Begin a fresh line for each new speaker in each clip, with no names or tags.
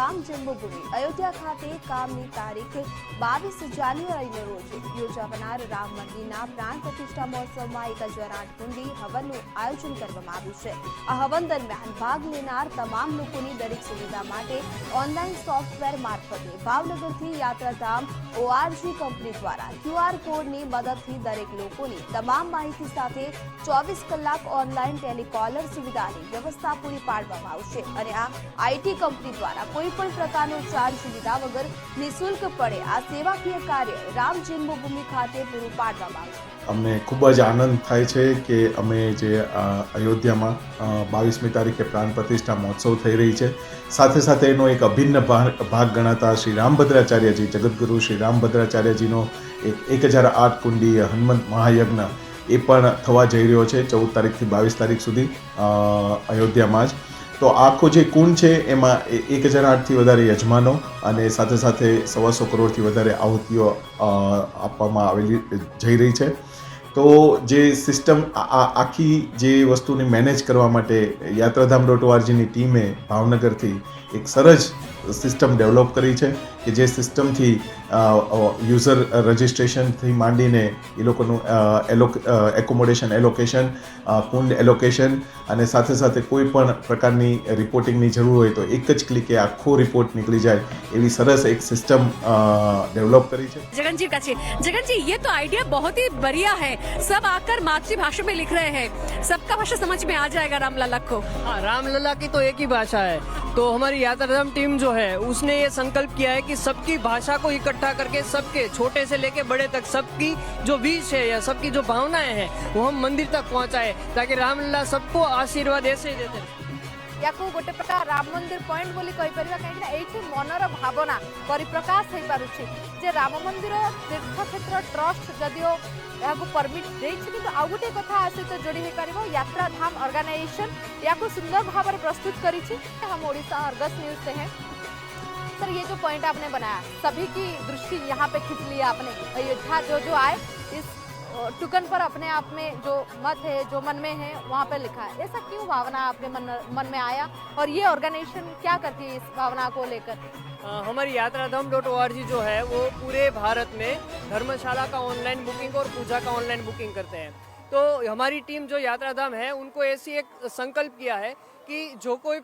રામ જન્મભૂમિ અયોધ્યા ખાતે કામની તારીખ 22 જાન્યુઆરીના રોજ યોજાનાર રામ મંદિરના પ્રાણ પ્રતિષ્ઠા મહોત્સવમાં 1008 કુંડી હવનનું આયોજન કરવામાં આવ્યું છે। આ હવન દરમિયાન ભાગ લેનાર તમામ લોકોની દરેક સુવિધા માટે ઓનલાઈન સોફ્ટવેર મારફતે ભાવનગરથી યાત્રાધામ ORG કંપની દ્વારા QR કોડની મદદથી દરેક લોકોની તમામ માહિતી સાથે 24 કલાક ઓનલાઈન ટેલિકોલર સુવિધાની વ્યવસ્થા પૂરી પાડવામાં આવશે અને આ IT કંપની દ્વારા કોઈ પણ પ્રકારનો ચાર્જ લીધા વગર નિઃશુલ્કપણે આ સેવાકીય કાર્ય રામ જન્મભૂમિ ખાતે પૂરું પાડવામાં આવશે।
અમને ખૂબ જ આનંદ થાય છે કે અમે જે અયોધ્યામાં 22મી તારીખે પ્રાણ પ્રતિષ્ઠા મહોત્સવ થઈ રહી છે, સાથે સાથે એનો એક અભિન્ન ભાગ ગણાતા શ્રી રામભદ્રાચાર્યજી, જગતગુરુ શ્રી રામભદ્રાચાર્યજીનો એક 1008 કુંડી હનુમંત મહાયજ્ઞ એ પણ થવા જઈ રહ્યો છે 14 તારીખથી 22 તારીખ સુધી અયોધ્યામાં જ। તો આખો જે કુંડ છે એમાં 1008થી વધારે યજમાનો અને સાથે સાથે 125 કરોડથી વધારે આહુતિઓ આપવામાં આવેલી જઈ રહી છે। તો જે સિસ્ટમ આખી જે વસ્તુને મેનેજ કરવા માટે યાત્રાધામ.orgની ટીમે ભાવનગરથી એક સરસ સિસ્ટમ ડેવલપ કરી છે કે જે સિસ્ટમથી યુઝર રજિસ્ટ્રેશનથી માંડીને એ લોકોનું એકોમોડેશન એલોકેશન, કુંડ એલોકેશન અને સાથે સાથે કોઈ પણ પ્રકારની રિપોર્ટિંગની જરૂર હોય તો એક જ ક્લિકે આખો રિપોર્ટ નીકળી જાય એવી સરસ એક સિસ્ટम डेवलप करी है।
जगन जी ये तो आइडिया बहुत ही बढ़िया है। सब आकर मातृभाषा में लिख रहे हैं, सबका भाषा समझ में आ जाएगा रामलला को।
हाँ, रामलला की तो एक ही भाषा है। तो हमारी यात्राधाम टीम जो है उसने ये संकल्प किया है कि सबकी भाषा को इकट्ठा करके सबके छोटे से लेके बड़े तक सबकी जो विश है या सबकी जो भावनाएं हैं वो हम मंदिर तक पहुंचाए ताकि रामलला सबको आशीर्वाद ऐसे ही देते हैं।
या गोटे प्रकार राम मंदिर पॉइंट बोली कहि परिबा कहीं एठी मनर भावना परिप्रकाश हो पारुछि जे राम मंदिर तीर्थक्षेत्र ट्रस्ट जदियो या परमिट देछि किंतु आ गोटे कथा आसे तो जोड़ी हो पारिबो यात्राधाम ऑर्गेनाइजेशन या सुंदर भाव में प्रस्तुत करी छी। हम ओडिशा अर्गस न्यूज से हैं। सर, ये जो पॉइंट आपने बनाया सभी की दृष्टि यहाँ पे खींच लिया आपने। अयोध्या जो आए इस टुकन पर अपने आप में जो मत है जो मन में है वहाँ पे लिखा है, ऐसा क्यों भावना आपके मन में आया और ये ऑर्गेनाइजेशन क्या करती है इस भावना को लेकर?
हमारी यात्राधाम.org जो है वो पूरे भारत में धर्मशाला का ऑनलाइन बुकिंग और पूजा का ऑनलाइन बुकिंग करते हैं। तो हमारी टीम जो यात्राधाम है उनको ऐसी एक संकल्प किया है कि जो कोई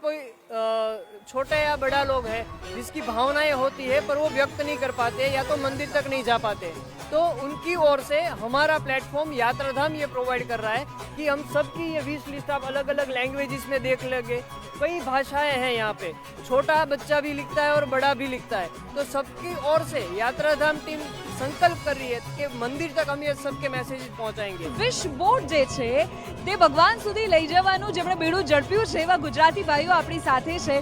छोटा या बड़ा लोग है जिसकी भावनाएं होती है पर वो व्यक्त नहीं कर पाते या तो मंदिर तक नहीं जा पाते, तो उनकी ओर से हमारा प्लेटफॉर्म यात्राधाम ये प्रोवाइड कर रहा है कि हम सबकी ये विश लिस्ट आप अलग अलग लैंग्वेजेस में देख लेंगे। कई भाषाएं हैं यहाँ पे, छोटा बच्चा भी लिखता है और बड़ा भी लिखता है। तो सबकी ओर से यात्राधाम टीम संकल्प कर रही है कि मंदिर तक हम ये सबके मैसेज पहुंचाएंगे।
विश बोर्ड जे छे ते भगवान सुधी लई जवानुं जेमणे बेडું ઝડપ્યું છે એવા ગુજરાતી ભાઈઓ આપણી સાથે છે।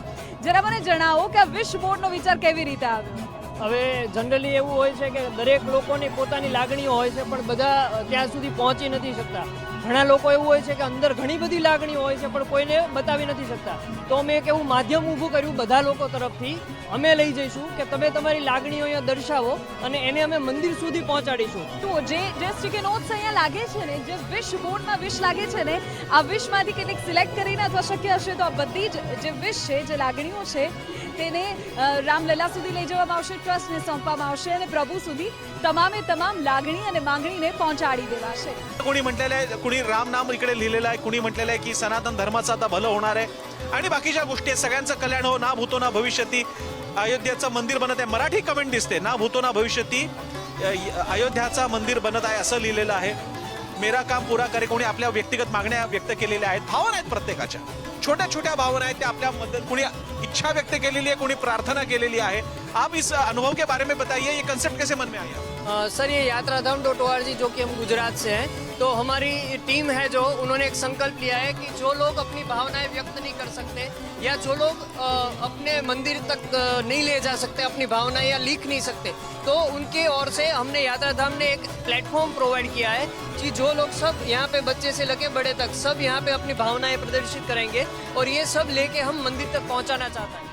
જરા મને જણાવો કે આ વિશ બોર્ડનો વિચાર કેવી રીતે આવ્યો?
હવે જનરલી એવું હોય છે કે દરેક લોકોની પોતાની લાગણીઓ હોય છે પણ બધા ત્યાં સુધી પહોંચી નથી શકતા। ઘણા લોકો એવું હોય છે કે અંદર ઘણી બધી લાગણીઓ હોય છે પણ કોઈને બતાવી નથી શકતા। તો અમે એક એવું માધ્યમ ઊભું કર્યું બધા લોકો તરફથી, અમે લઈ જઈશું કે તમે તમારી લાગણીઓ અહીંયા દર્શાવો અને એને અમે મંદિર સુધી પહોંચાડીશું।
તો જે સ્ટીકર નોટ્સ અહીંયા લાગે છે ને, જે વિશ બોર્ડમાં વિશ લાગે છે ને, આ વિશમાંથી કેટલીક સિલેક્ટ કરીને અથવા શક્ય હશે તો આ બધી જ જે વિશ છે, જે લાગણીઓ છે તેને રામલલા સુધી લઈ જવામાં આવશે, ટ્રસ્ટને સોંપવામાં આવશે અને પ્રભુ સુધી તમામે તમામ लागणी आणि मागणीने पहुंचाडी देवाशे।
कुणी म्हटलेलं आहे, कुणी राम नाम इकडे लिहिलेलं आहे, कुणी म्हटलेलं आहे की सनातन धर्माचं आता भलं होणार आहे आणि बाकीच्या गोष्टी आहेत, सगळ्यांचं कल्याण हो, ना भूतो ना भविष्यती अयोध्याचं मंदिर बनत आहे। मराठी कमेंट दिसते, ना भूतो ना भविष्यती अयोध्याचं मंदिर बनत आहे असं लिहिलेलं आहे। मेरा काम पूरा करे, कोणी आपल्या व्यक्तिगत मागण्या व्यक्त केलेल्या आहेत, भावना आहेत प्रत्येकाच्या, छोट्या छोट्या भावना आहेत त्या आपल्या मदत, कोणी इच्छा व्यक्त केलेली है, कोणी प्रार्थना केलेली आहे। आप इस अनुभव के बारे में बताइए, ये कंसेप्ट कैसे मन में आया?
सर, ये यात्राधाम.org जो कि हम गुजरात से हैं, तो हमारी टीम है जो उन्होंने एक संकल्प लिया है कि जो लोग अपनी भावनाएं व्यक्त नहीं कर सकते या जो लोग अपने मंदिर तक नहीं ले जा सकते अपनी भावनाएं या लिख नहीं सकते, तो उनके ओर से हमने यात्राधाम ने एक प्लेटफॉर्म प्रोवाइड किया है कि जो लोग सब यहाँ पे बच्चे से लेके बड़े तक सब यहाँ पे अपनी भावनाएं प्रदर्शित करेंगे और ये सब लेके हम मंदिर तक पहुँचाना चाहते हैं।